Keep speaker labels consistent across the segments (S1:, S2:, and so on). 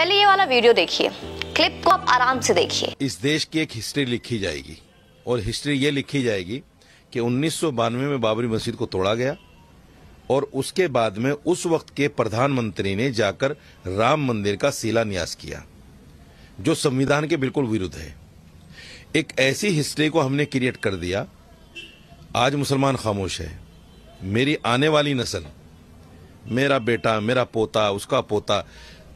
S1: पहले ये वाला वीडियो देखिए, क्लिप को आप आराम से देखिए।
S2: इस देश की एक हिस्ट्री लिखी जाएगी और हिस्ट्री ये लिखी जाएगी कि 1992 में बाबरी मस्जिद को तोड़ा गया और उसके बाद में उस वक्त के प्रधानमंत्री ने जाकर राम मंदिर का शिलान्यास किया, जो संविधान के बिल्कुल विरुद्ध है। एक ऐसी हिस्ट्री को हमने क्रिएट कर दिया। आज मुसलमान खामोश है। मेरी आने वाली नस्ल, मेरा बेटा, मेरा पोता, उसका पोता,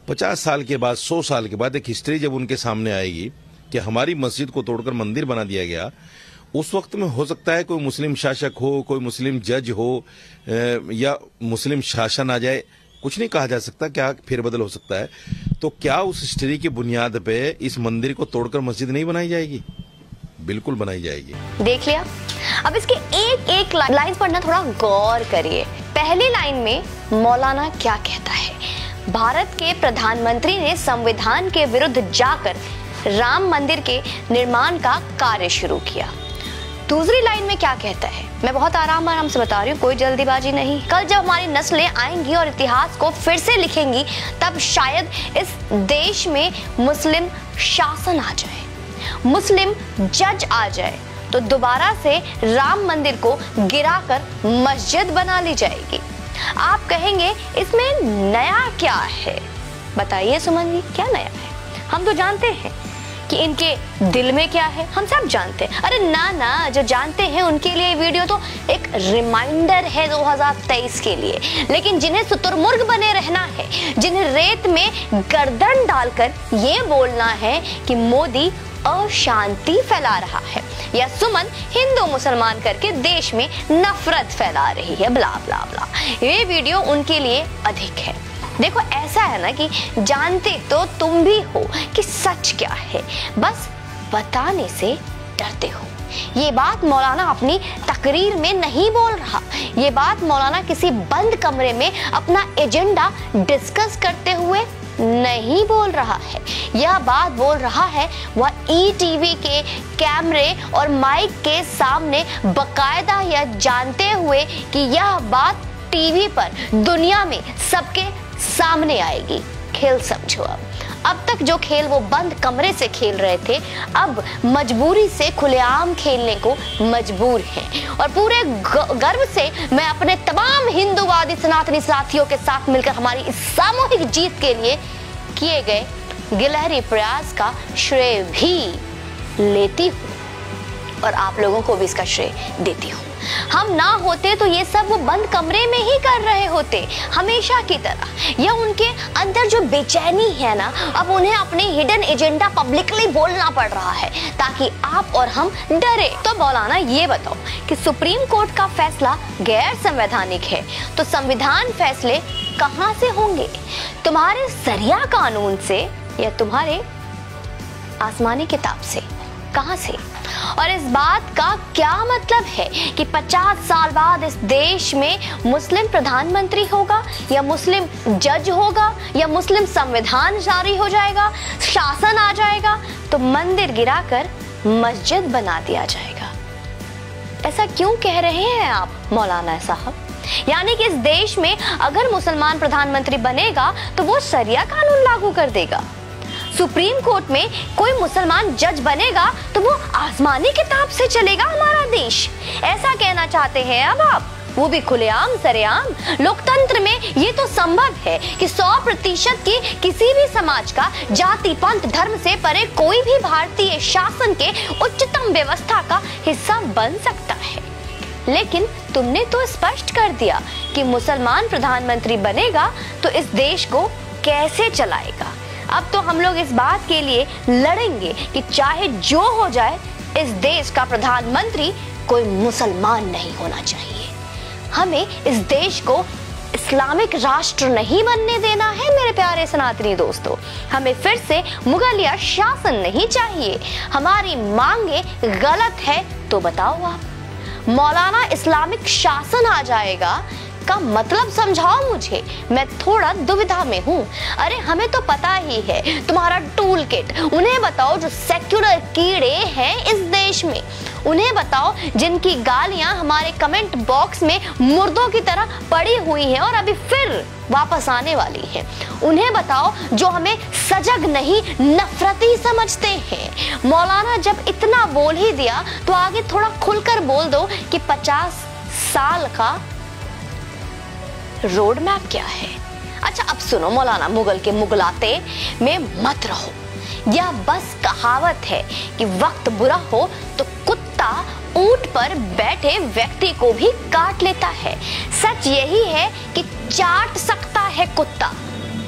S2: 50 साल के बाद, 100 साल के बाद एक हिस्ट्री जब उनके सामने आएगी कि हमारी मस्जिद को तोड़कर मंदिर बना दिया गया, उस वक्त में हो सकता है कोई मुस्लिम शासक हो, कोई मुस्लिम जज हो या मुस्लिम शासन आ जाए, कुछ नहीं कहा जा सकता, क्या फेरबदल हो सकता है। तो क्या उस हिस्ट्री की बुनियाद पे इस मंदिर को तोड़कर मस्जिद नहीं बनाई जाएगी? बिल्कुल बनाई जाएगी।
S1: देख लिया। अब इसके एक एक लाइन पढ़ना थोड़ा गौर करिए। पहली लाइन में मौलाना क्या कहता है? भारत के प्रधानमंत्री ने संविधान के विरुद्ध जाकर राम मंदिर के निर्माण का कार्य शुरू किया। दूसरी लाइन में क्या कहता है? मैं बहुत आराम से बता रही हूँ, कोई जल्दीबाजी नहीं। कल जब हमारी नस्लें आएंगी और इतिहास को फिर से लिखेंगी, तब शायद इस देश में मुस्लिम शासन आ जाए, मुस्लिम जज आ जाए, तो दोबारा से राम मंदिर को गिराकर मस्जिद बना ली जाएगी। आप कहेंगे इसमें नया क्या है? बताइए सुमन जी, क्या नया है? हम तो जानते हैं कि इनके दिल में क्या है, हम सब जानते हैं। अरे ना, जो जानते हैं उनके लिए वीडियो तो एक रिमाइंडर है 2023 के लिए। लेकिन जिन्हें शुतुरमुर्ग बने रहना है, जिन्हें रेत में गर्दन डालकर ये बोलना है कि मोदी अशांति फैला रहा है या सुमन हिंदू मुसलमान करके देश में नफरत फैला रही है, ब्ला ब्ला ब्ला, ये वीडियो उनके लिए अधिक है। देखो, ऐसा है ना कि जानते तो तुम भी हो कि सच क्या है, बस बताने से डरते हो। ये बात मौलाना अपनी तकरीर में नहीं बोल रहा, ये बात मौलाना किसी बंद कमरे में अपना एजेंडा डिस्कस करते हुए नहीं बोल रहा है। यह बात बोल रहा है वह ईटीवी के कैमरे और माइक के सामने बकायदा यह जानते हुए कि यह बात टीवी पर दुनिया में सबके सामने आएगी। खेल समझो। अब तक जो खेल वो बंद कमरे से खेल रहे थे, अब मजबूरी से खुलेआम खेलने को मजबूर हैं। और पूरे गर्व से मैं अपने तमाम हिंदूवादी सनातनी साथियों के साथ मिलकर हमारी इस सामूहिक जीत के लिए किए गए गिलहरी प्रयास का श्रेय भी लेती हूँ और आप लोगों को भी इसका श्रेय देती हूँ। हम ना होते तो ये सब वो बंद कमरे में ही कर रहे होते, हमेशा की तरह। यह उनके अंदर जो बेचैनी है ना, अब उन्हें अपने हिडन एजेंडा पब्लिकली बोलना पड़ रहा है ताकि आप और हम डरे। तो मौलाना ये बताओ कि सुप्रीम कोर्ट का फैसला गैर संवैधानिक है, तो संविधान फैसले कहाँ से होंगे? तुम्हारे सरिया कानून से या तुम्हारे आसमानी किताब से? कहाँ से? और इस बात का क्या मतलब है कि 50 साल बाद इस देश में मुस्लिम प्रधानमंत्री होगा या मुस्लिम जज होगा या मुस्लिम संविधान जारी हो जाएगा, शासन आ जाएगा, तो मंदिर गिराकर मस्जिद बना दिया जाएगा? ऐसा क्यों कह रहे हैं आप मौलाना साहब? यानी कि इस देश में अगर मुसलमान प्रधानमंत्री बनेगा तो वो शरिया कानून लागू कर देगा। सुप्रीम कोर्ट में कोई मुसलमान जज बनेगा तो वो आसमानी किताब से चलेगा हमारा देश। ऐसा कहना चाहते हैं अब आप, वो भी खुलेआम सरेआम। लोकतंत्र में ये तो संभव है कि 100% की किसी भी समाज का जाति पंथ धर्म से परे कोई भी भारतीय शासन के उच्चतम व्यवस्था का हिस्सा बन सकता है। लेकिन तुमने तो स्पष्ट कर दिया कि मुसलमान प्रधानमंत्री बनेगा तो इस देश को कैसे चलाएगा। अब तो हम लोग इस बात के लिए लड़ेंगे कि चाहे जो हो जाए, इस देश का प्रधानमंत्री कोई मुसलमान नहीं होना चाहिए। हमें इस देश को इस्लामिक राष्ट्र नहीं बनने देना है मेरे प्यारे सनातनी दोस्तों। हमें फिर से मुगलिया शासन नहीं चाहिए। हमारी मांगे गलत है तो बताओ आप। मौलाना इस्लामिक शासन आ जाएगा का मतलब समझाओ मुझे, मैं थोड़ा दुविधा में हूँ। अरे हमें तो पता ही है तुम्हारा टूल किट। उन्हें बताओ जो सेक्युलर कीड़े हैं इस देश में, उन्हें बताओ जिनकी गालियां हमारे कमेंट बॉक्स में मुर्दों की तरह पड़ी हुई हैं और अभी फिर वापस आने वाली है। उन्हें बताओ जो हमें सजा अलग नहीं, नफरती समझते हैं। मौलाना जब इतना बोल ही दिया तो आगे थोड़ा खुलकर बोल दो कि 50 साल का रोड मैप क्या है। अच्छा अब सुनो मौलाना, मुगल के मुगलाते में मत रहो। यह बस कहावत है कि वक्त बुरा हो तो कुत्ता ऊंट पर बैठे व्यक्ति को भी काट लेता है। सच यही है कि चाट सकता है कुत्ता,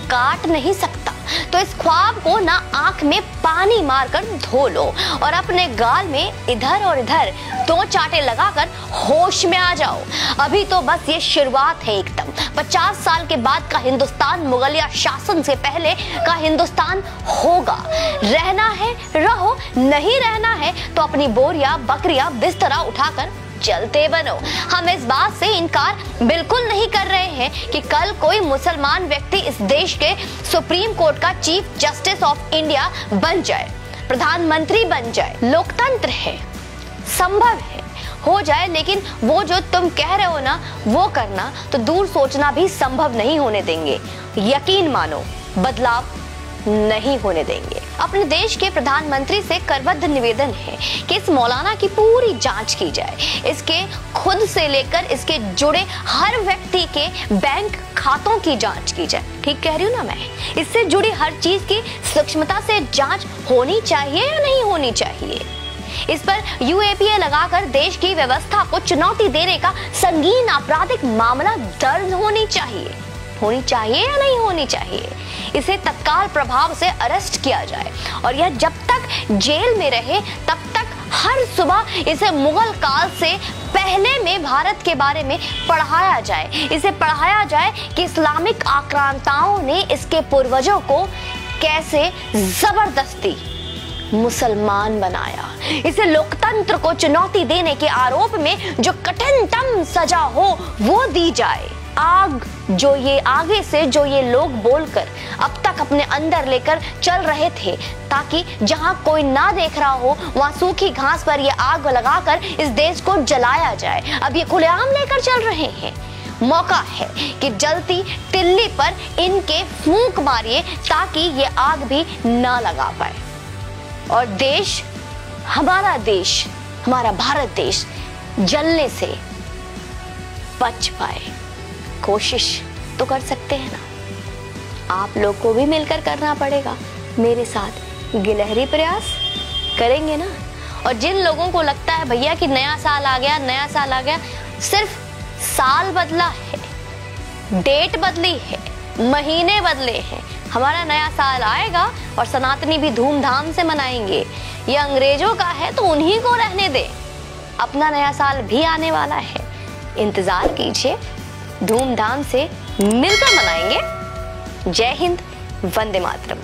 S1: काट नहीं सकता। तो इस ख्वाब को ना आंख में पानी मारकर धो लो और अपने गाल में इधर और इधर 2 चाटे लगाकर होश में आ जाओ। अभी तो बस ये शुरुआत है एकदम। 50 साल के बाद का हिंदुस्तान मुगलिया शासन से पहले का हिंदुस्तान होगा। रहना है रहो, नहीं रहना है तो अपनी बोरिया बकरिया बिस्तरा उठाकर चलते बनो। हम इस बात से इनकार बिल्कुल नहीं कर रहे हैं कि कल कोई मुसलमान व्यक्ति इस देश के सुप्रीम कोर्ट का चीफ जस्टिस ऑफ इंडिया बन जाए, प्रधानमंत्री बन जाए। लोकतंत्र है, संभव है हो जाए, लेकिन वो जो तुम कह रहे हो ना वो करना तो दूर सोचना भी संभव नहीं होने देंगे। यकीन मानो बदलाव नहीं होने देंगे। अपने देश के प्रधानमंत्री से करबद्ध निवेदन है कि इस मौलाना की पूरी जांच की जाए। इसके खुद से लेकर इसके जुड़े हर व्यक्ति के बैंक खातों की जांच की जाए। ठीक कह रही हूँ ना मैं? इससे जुड़ी हर चीज की सूक्ष्मता से जांच होनी चाहिए या नहीं होनी चाहिए। इस पर यूएपीए लगाकर देश की व्यवस्था को चुनौती देने का संगीन आपराधिक मामला दर्ज होनी चाहिए या नहीं होनी चाहिए। इसे तत्काल प्रभाव से अरेस्ट किया जाए और यह जब तक जेल में रहे तब तक हर सुबह इसे मुगल काल से पहले में भारत के बारे में पढ़ाया जाए। इसे पढ़ाया जाए कि इस्लामिक आक्रांताओं ने इसके पूर्वजों को कैसे जबरदस्ती मुसलमान बनाया। इसे लोकतंत्र को चुनौती देने के आरोप में जो कठिनतम सजा हो वो दी जाए। आगे से जो ये लोग बोलकर अब तक अपने अंदर लेकर चल रहे थे, ताकि जहां कोई ना देख रहा हो वहां सूखी घास पर ये आग लगाकर इस देश को जलाया जाए, अब ये खुलेआम लेकर चल रहे हैं। मौका है कि जलती तिल्ली पर इनके फूंक मारिए ताकि ये आग भी ना लगा पाए और देश, हमारा भारत देश जलने से बच पाए। कोशिश तो कर सकते हैं ना। आप लोग को भी मिलकर करना पड़ेगा मेरे साथ। गिलहरी प्रयास करेंगे ना। और जिन लोगों को लगता है भैया कि नया साल आ गया, सिर्फ साल बदला है, डेट बदली है, महीने बदले हैं। हमारा नया साल आएगा और सनातनी भी धूमधाम से मनाएंगे। ये अंग्रेजों का है तो उन्हीं को रहने दे। अपना नया साल भी आने वाला है, इंतजार कीजिए, धूमधाम से मिलकर मनाएंगे। जय हिंद, वंदे मातरम।